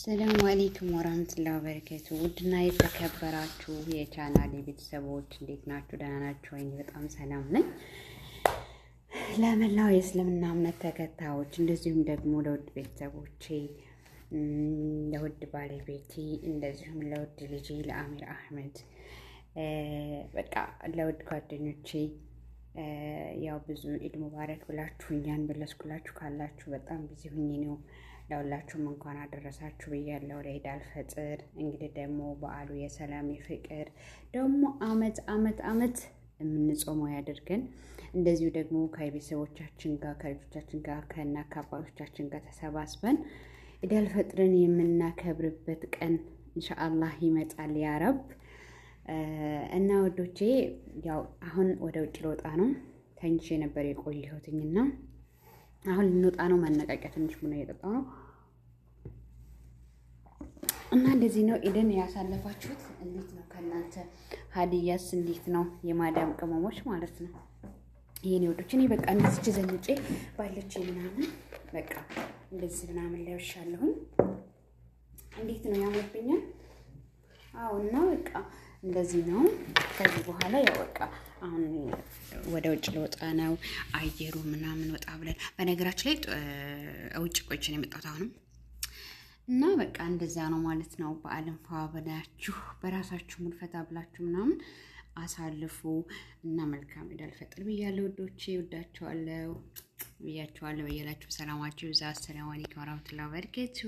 ሰላም አለይኩም ወራህመቱላሂ ወበረካቱ። ውድና የተከበራችሁ የቻናሌ ቤተሰቦች እንዴት ናችሁ? ደህና ናችሁ ወይ? በጣም ሰላም ነኝ። ለመላው የእስልምና እምነት ተከታዮች እንደዚሁም ደግሞ ለውድ ቤተሰቦቼ፣ ለውድ ባለቤቴ፣ እንደዚሁም ለውድ ልጄ ለአሚር አህመድ፣ በቃ ለውድ ጓደኞቼ ያው ብዙ ኢድ ሙባረክ ብላችሁኛል። በለስኩላችሁ ካላችሁ በጣም ቢዚ ሁኜ ነው። ለሁላችሁም እንኳን አደረሳችሁ ብያለሁ ለኢድ አልፈጥር። እንግዲህ ደግሞ በዓሉ የሰላም የፍቅር ደግሞ አመት የምንጾመው ያድርገን። እንደዚሁ ደግሞ ከቤተሰቦቻችን ጋር ከልጆቻችን ጋር ከእናት ከአባቶቻችን ጋር ተሰባስበን ኢድ አልፈጥርን የምናከብርበት ቀን ኢንሻአላህ ይመጣል ያ ረብ። እና ወዶቼ ያው አሁን ወደ ውጭ ልወጣ ነው። ተኝቼ ነበር የቆየሁትኝና አሁን ልንወጣ ነው። ማነቃቂያ ትንሽ ቡና እየጠጣሁ ነው። እና እንደዚህ ነው ኢድን ያሳለፋችሁት። እንዴት ነው ከእናንተ ሀዲያስ እንዴት ነው? የማዳም ቅመሞች ማለት ነው። ይሄኔ ወዶች እኔ በቃ እንደዚህ ዘንጬ ባለች ምናምን በቃ እንደዚህ ምናምን ለብሻለሁኝ። እንዴት ነው ያምርብኛል? አዎ። እና በቃ እንደዚህ ነው። ከዚህ በኋላ ያው በቃ አሁን ወደ ውጭ ልወጣ ነው። አየሩ ምናምን ወጣ ብለን በነገራችን ላይ ውጭ ቆይቼ ነው የመጣሁት አሁንም። እና በቃ እንደዛ ነው ማለት ነው። በዓልን ፏ ብላችሁ በራሳችሁ ሙድ ፈታ ብላችሁ ምናምን አሳልፉ እና መልካም ኢድ አልፈጥር ብያለሁ ውዶቼ። ወዳችኋለሁ ብያችኋለሁ። በያላችሁ ሰላማችሁ ይብዛ። አሰላሙ አለይኩም ወራህመቱላሂ ወበረካቱ።